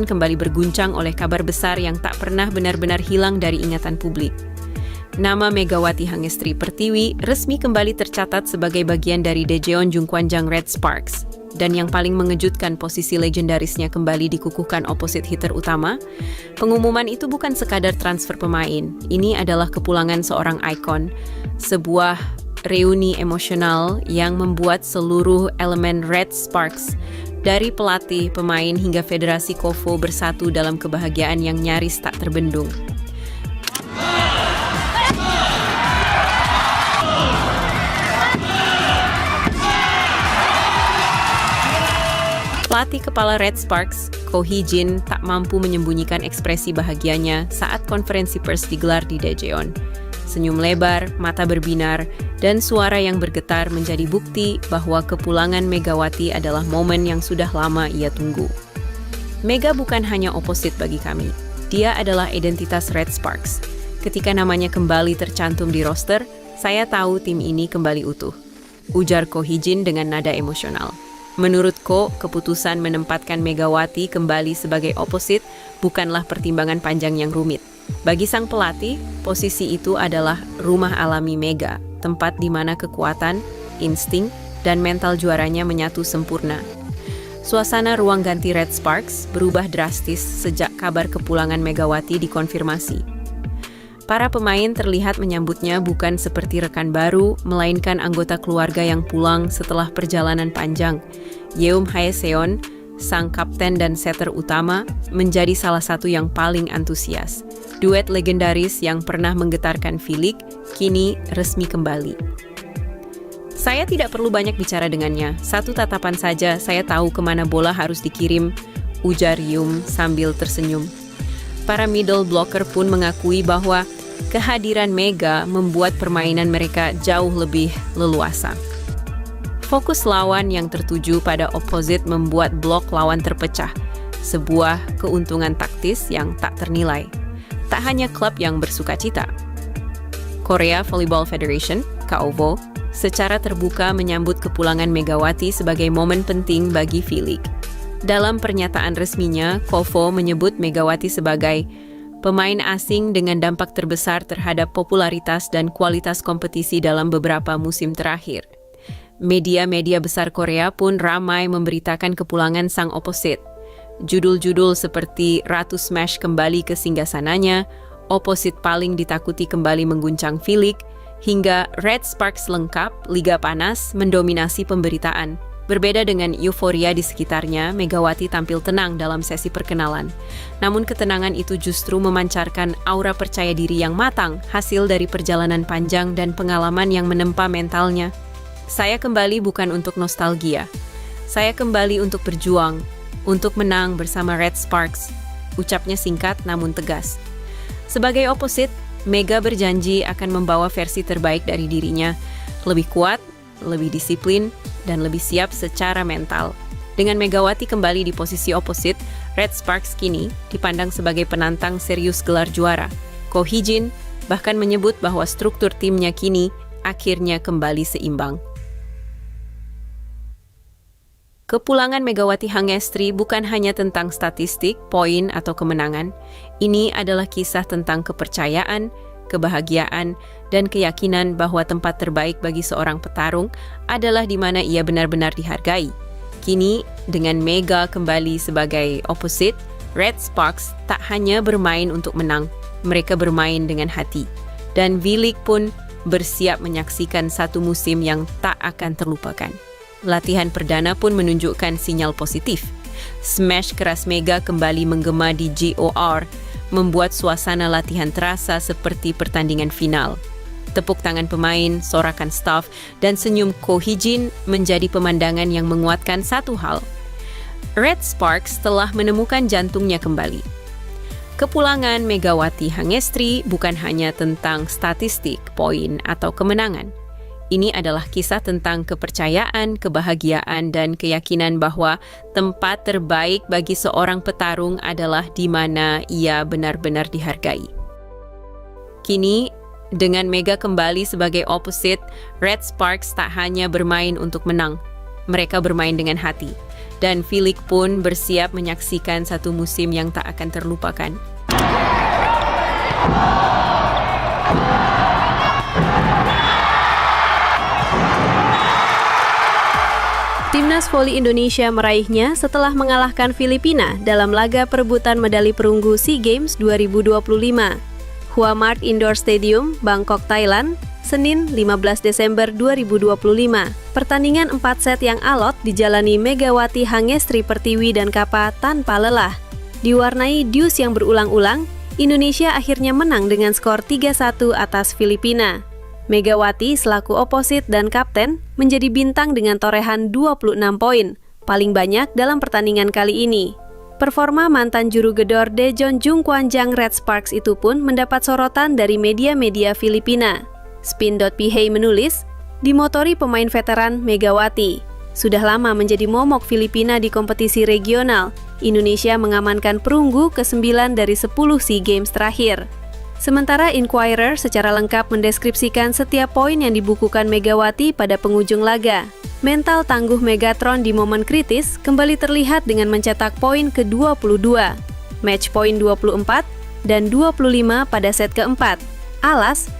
kembali berguncang oleh kabar besar yang tak pernah benar-benar hilang dari ingatan publik. Nama Megawati Hangestri Pertiwi resmi kembali tercatat sebagai bagian dari Daejeon Jungkwanjang Red Sparks. Dan yang paling mengejutkan, posisi legendarisnya kembali dikukuhkan opposite hitter utama. Pengumuman itu bukan sekadar transfer pemain. Ini adalah kepulangan seorang ikon, sebuah reuni emosional yang membuat seluruh elemen Red Sparks, dari pelatih, pemain, hingga Federasi KOFO bersatu dalam kebahagiaan yang nyaris tak terbendung. Pelatih kepala Red Sparks, Ko Hee-jin, tak mampu menyembunyikan ekspresi bahagianya saat konferensi pers digelar di Daejeon. Senyum lebar, mata berbinar, dan suara yang bergetar menjadi bukti bahwa kepulangan Megawati adalah momen yang sudah lama ia tunggu. Mega bukan hanya opposite bagi kami. Dia adalah identitas Red Sparks. Ketika namanya kembali tercantum di roster, saya tahu tim ini kembali utuh. Ujar Ko Hee-jin dengan nada emosional. Menurut Ko, keputusan menempatkan Megawati kembali sebagai opposite bukanlah pertimbangan panjang yang rumit. Bagi sang pelatih, posisi itu adalah rumah alami Mega, tempat di mana kekuatan, insting, dan mental juaranya menyatu sempurna. Suasana ruang ganti Red Sparks berubah drastis sejak kabar kepulangan Megawati dikonfirmasi. Para pemain terlihat menyambutnya bukan seperti rekan baru, melainkan anggota keluarga yang pulang setelah perjalanan panjang. Yeom Haeseon, sang kapten dan setter utama, menjadi salah satu yang paling antusias. Duet legendaris yang pernah menggetarkan V-League kini resmi kembali. Saya tidak perlu banyak bicara dengannya. Satu tatapan saja saya tahu kemana bola harus dikirim, ujar Yeom sambil tersenyum. Para middle blocker pun mengakui bahwa kehadiran Mega membuat permainan mereka jauh lebih leluasa. Fokus lawan yang tertuju pada opposite membuat blok lawan terpecah, sebuah keuntungan taktis yang tak ternilai. Tak hanya klub yang bersukacita. Korea Volleyball Federation, KOVO, secara terbuka menyambut kepulangan Megawati sebagai momen penting bagi V-League. Dalam pernyataan resminya, KOVO menyebut Megawati sebagai pemain asing dengan dampak terbesar terhadap popularitas dan kualitas kompetisi dalam beberapa musim terakhir. Media-media besar Korea pun ramai memberitakan kepulangan sang opposite. Judul-judul seperti Ratu Smash kembali ke singgasananya, opposite paling ditakuti kembali mengguncang V-League, hingga Red Sparks lengkap, Liga Panas mendominasi pemberitaan. Berbeda dengan euforia di sekitarnya, Megawati tampil tenang dalam sesi perkenalan. Namun ketenangan itu justru memancarkan aura percaya diri yang matang, hasil dari perjalanan panjang dan pengalaman yang menempa mentalnya. Saya kembali bukan untuk nostalgia. Saya kembali untuk berjuang, untuk menang bersama Red Sparks, ucapnya singkat namun tegas. Sebagai opposite, Mega berjanji akan membawa versi terbaik dari dirinya, lebih kuat, lebih disiplin, dan lebih siap secara mental. Dengan Megawati kembali di posisi opposite, Red Sparks kini dipandang sebagai penantang serius gelar juara. Ko Hee-jin bahkan menyebut bahwa struktur timnya kini akhirnya kembali seimbang. Kepulangan Megawati Hangestri bukan hanya tentang statistik, poin, atau kemenangan. Ini adalah kisah tentang kepercayaan, kebahagiaan, dan keyakinan bahwa tempat terbaik bagi seorang petarung adalah di mana ia benar-benar dihargai. Kini, dengan Mega kembali sebagai opposite, Red Sparks tak hanya bermain untuk menang, mereka bermain dengan hati. Dan V-League pun bersiap menyaksikan satu musim yang tak akan terlupakan. Latihan perdana pun menunjukkan sinyal positif. Smash keras Mega kembali menggema di GOR, membuat suasana latihan terasa seperti pertandingan final. Tepuk tangan pemain, sorakan staff, dan senyum Ko Hee-jin menjadi pemandangan yang menguatkan satu hal. Red Sparks telah menemukan jantungnya kembali. Kepulangan Megawati Hangestri bukan hanya tentang statistik, poin, atau kemenangan. Ini adalah kisah tentang kepercayaan, kebahagiaan, dan keyakinan bahwa tempat terbaik bagi seorang petarung adalah di mana ia benar-benar dihargai. Kini, dengan Mega kembali sebagai opposite, Red Sparks tak hanya bermain untuk menang. Mereka bermain dengan hati. dan Filik pun bersiap menyaksikan satu musim yang tak akan terlupakan. Timnas voli Indonesia meraihnya setelah mengalahkan Filipina dalam laga perebutan medali perunggu SEA Games 2025. Hua Mart Indoor Stadium, Bangkok, Thailand, Senin 15 Desember 2025. Pertandingan 4 set yang alot dijalani Megawati Hangestri Pertiwi dan Kapa tanpa lelah. Diwarnai deuce yang berulang-ulang, Indonesia akhirnya menang dengan skor 3-1 atas Filipina. Megawati selaku oposit dan kapten menjadi bintang dengan torehan 26 poin, paling banyak dalam pertandingan kali ini. Performa mantan juru gedor Daejeon Jungkwanjang Red Sparks itu pun mendapat sorotan dari media-media Filipina. Spin.ph menulis, dimotori pemain veteran Megawati. Sudah lama menjadi momok Filipina di kompetisi regional. Indonesia mengamankan perunggu ke-9 dari 10 SEA Games terakhir. Sementara Inquirer secara lengkap mendeskripsikan setiap poin yang dibukukan Megawati pada penghujung laga. Mental tangguh Megatron di momen kritis kembali terlihat dengan mencetak poin ke-22, match point 24, dan 25 pada set keempat. Alas,